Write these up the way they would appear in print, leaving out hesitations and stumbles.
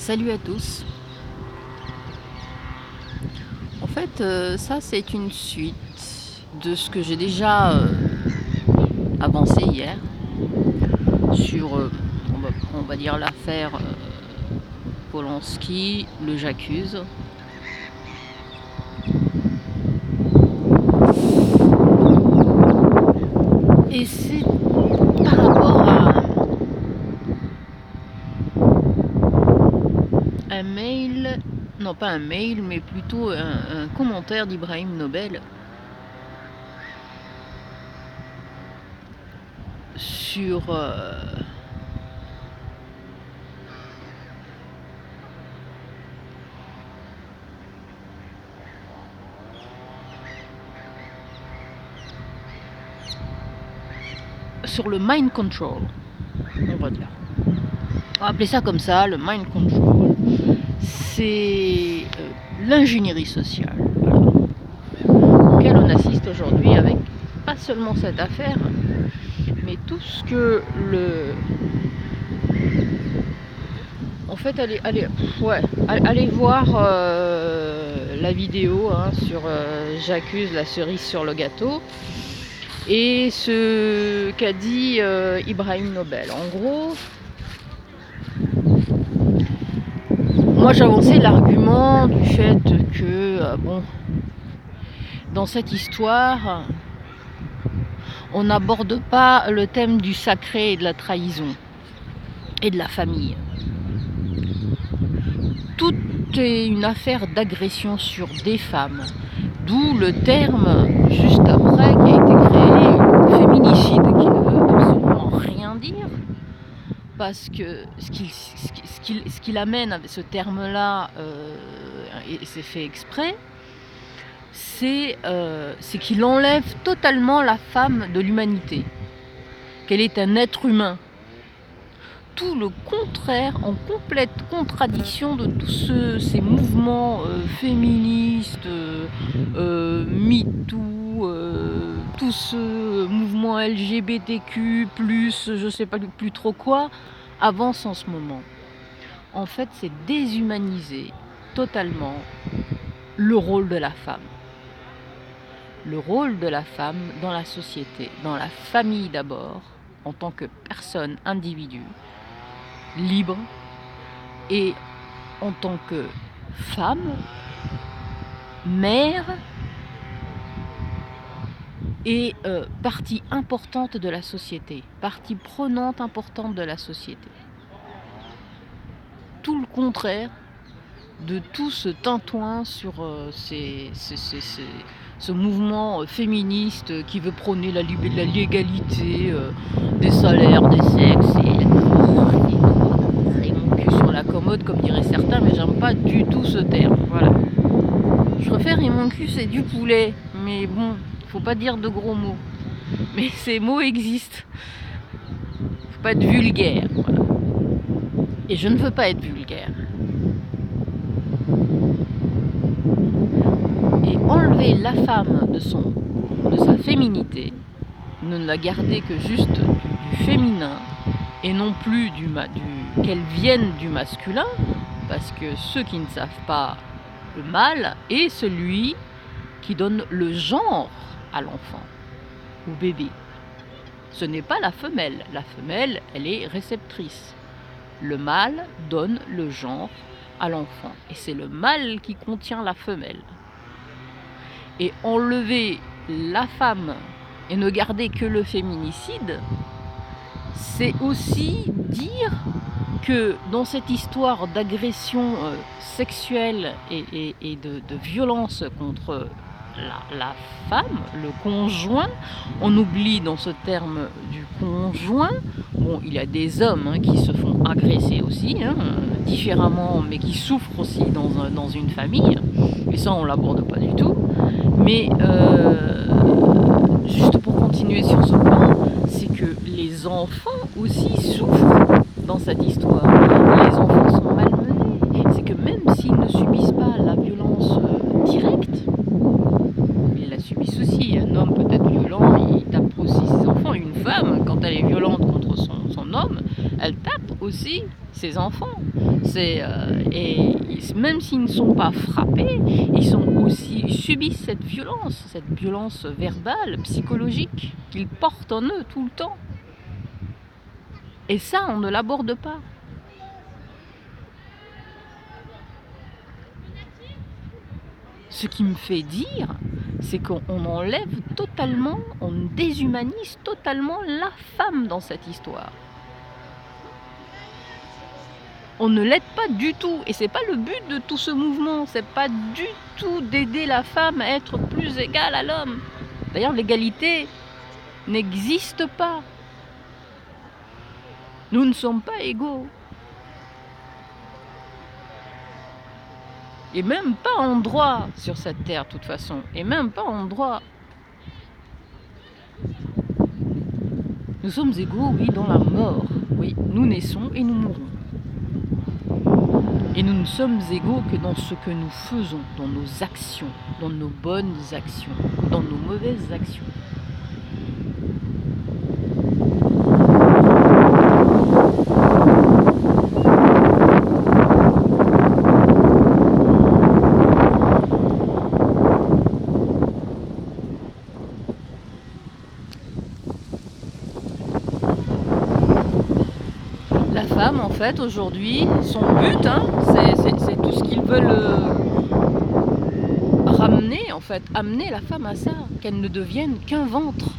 Salut à tous. En fait, ça c'est une suite de ce que j'ai déjà avancé hier sur, on va dire l'affaire Polanski, le J'accuse. Et c'est par rapport à un mail, non pas un mail, mais plutôt un commentaire d'Ibrahim Nobel sur le mind control, on va dire. On va appeler ça comme ça, le mind control. C'est l'ingénierie sociale, voilà, auquel on assiste aujourd'hui avec pas seulement cette affaire, mais tout ce que En fait, allez voir la vidéo sur J'accuse, la cerise sur le gâteau, et ce qu'a dit Ibrahim Nobel. En gros, moi j'avançais l'argument du fait que, dans cette histoire, on n'aborde pas le thème du sacré et de la trahison et de la famille. Tout est une affaire d'agression sur des femmes, d'où le terme, juste après, qui a été créé, féminicide, qui ne veut absolument rien dire, parce que ce qu'il amène avec ce terme-là, et c'est fait exprès, c'est qu'il enlève totalement la femme de l'humanité, qu'elle est un être humain. Tout le contraire, en complète contradiction de tous ces mouvements féministes, MeToo, tout ce mouvement LGBTQ+, je sais pas plus trop quoi, avance en ce moment. En fait, c'est déshumaniser totalement le rôle de la femme. Le rôle de la femme dans la société, dans la famille d'abord, en tant que personne, individu, libre, et en tant que femme, mère et partie importante de la société, partie prenante importante de la société. Tout le contraire de tout ce tintouin sur ce mouvement féministe qui veut prôner la l'égalité des salaires, des sexes et mon cul sur la commode, comme diraient certains, mais j'aime pas du tout ce terme. Voilà. Je préfère et mon cul c'est du poulet, mais bon, faut pas dire de gros mots. Mais ces mots existent. Faut pas être vulgaire. Voilà. Et je ne veux pas être vulgaire. Et enlever la femme de sa féminité, ne la garder que juste du féminin, et non plus qu'elle vienne du masculin, parce que ceux qui ne savent pas, le mâle est celui qui donne le genre à l'enfant, au bébé. Ce n'est pas la femelle. La femelle, elle est réceptrice. Le mâle donne le genre à l'enfant, et c'est le mâle qui contient la femelle. Et enlever la femme et ne garder que le féminicide, c'est aussi dire que dans cette histoire d'agression sexuelle et de violence contre la femme, le conjoint, on oublie dans ce terme du conjoint, il y a des hommes qui se font agresser aussi, différemment, mais qui souffrent aussi dans une famille, et ça on l'aborde pas du tout, mais juste pour continuer sur ce point, c'est que les enfants aussi souffrent dans cette histoire. Les enfants sont malmenés. C'est que même s'ils ne subissent pas la violence directe, ils la subissent aussi. Un homme peut être violent, il tape aussi ses enfants. Une femme, quand elle est violente contre son homme, elle tape aussi aussi ses enfants. Et même s'ils ne sont pas frappés, ils subissent cette violence verbale, psychologique, qu'ils portent en eux tout le temps. Et ça, on ne l'aborde pas. Ce qui me fait dire, c'est qu'on enlève totalement, on déshumanise totalement la femme dans cette histoire. On ne l'aide pas du tout, et c'est pas le but de tout ce mouvement, c'est pas du tout d'aider la femme à être plus égale à l'homme. D'ailleurs, l'égalité n'existe pas. Nous ne sommes pas égaux. Et même pas en droit sur cette terre, de toute façon. Et même pas en droit. Nous sommes égaux, oui, dans la mort. Oui, nous naissons et nous mourons. Et nous ne sommes égaux que dans ce que nous faisons, dans nos actions, dans nos bonnes actions, dans nos mauvaises actions. La femme, en fait, aujourd'hui, son but, c'est tout ce qu'ils veulent ramener, en fait, amener la femme à ça, qu'elle ne devienne qu'un ventre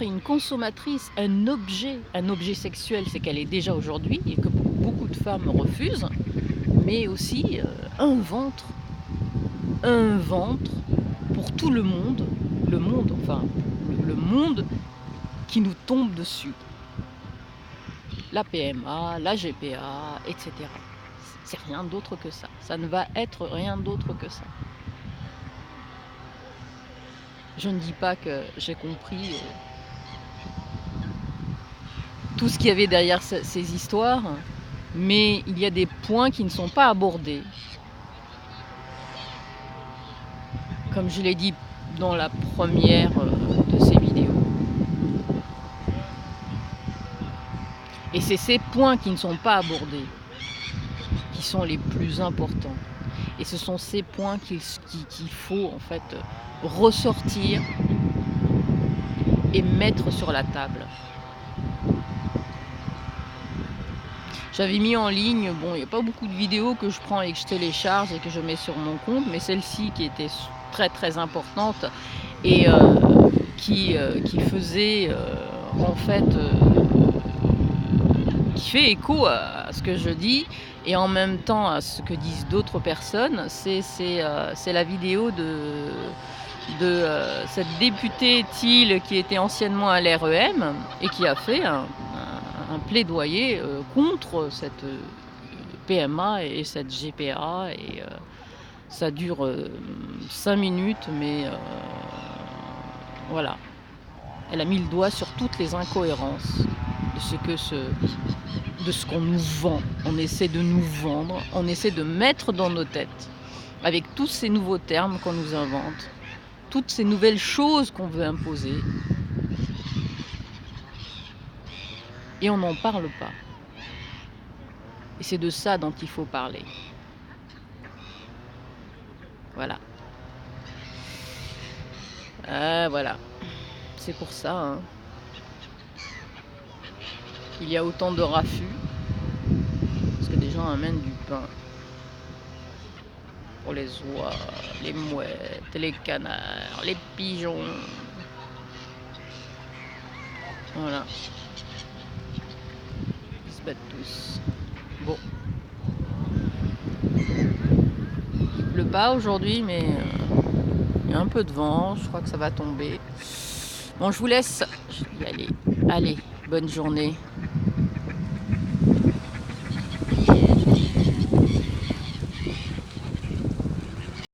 et une consommatrice, un objet sexuel, c'est qu'elle est déjà aujourd'hui et que beaucoup de femmes refusent, mais aussi un ventre pour tout le monde qui nous tombe dessus. La PMA, la GPA, etc. C'est rien d'autre que ça. Ça ne va être rien d'autre que ça. Je ne dis pas que j'ai compris tout ce qu'il y avait derrière ces histoires, mais il y a des points qui ne sont pas abordés. Comme je l'ai dit dans la première de ces vidéos. Et c'est ces points qui ne sont pas abordés qui sont les plus importants. Et ce sont ces points qu'il faut en fait ressortir et mettre sur la table. J'avais mis en ligne, bon, il n'y a pas beaucoup de vidéos que je prends et que je télécharge et que je mets sur mon compte, mais celle-ci qui était très très importante et qui faisait en fait qui fait écho à ce que je dis et en même temps à ce que disent d'autres personnes, c'est la vidéo de cette députée Thiel qui était anciennement à l'REM et qui a fait un plaidoyer contre cette PMA et cette GPA et ça dure 5 minutes mais voilà, elle a mis le doigt sur toutes les incohérences de ce qu'on nous vend. On essaie de nous vendre, on essaie de mettre dans nos têtes avec tous ces nouveaux termes qu'on nous invente, toutes ces nouvelles choses qu'on veut imposer. Et on n'en parle pas. Et c'est de ça dont il faut parler. Voilà. Voilà. C'est pour ça hein, qu'il y a autant de raffus. Parce que des gens amènent du pain. Pour les oies, les mouettes, les canards, les pigeons. Voilà. Ils se battent tous. Bon. Il pleut pas aujourd'hui, mais il y a un peu de vent. Je crois que ça va tomber. Bon, je vous laisse. Je vais y aller. Allez, bonne journée.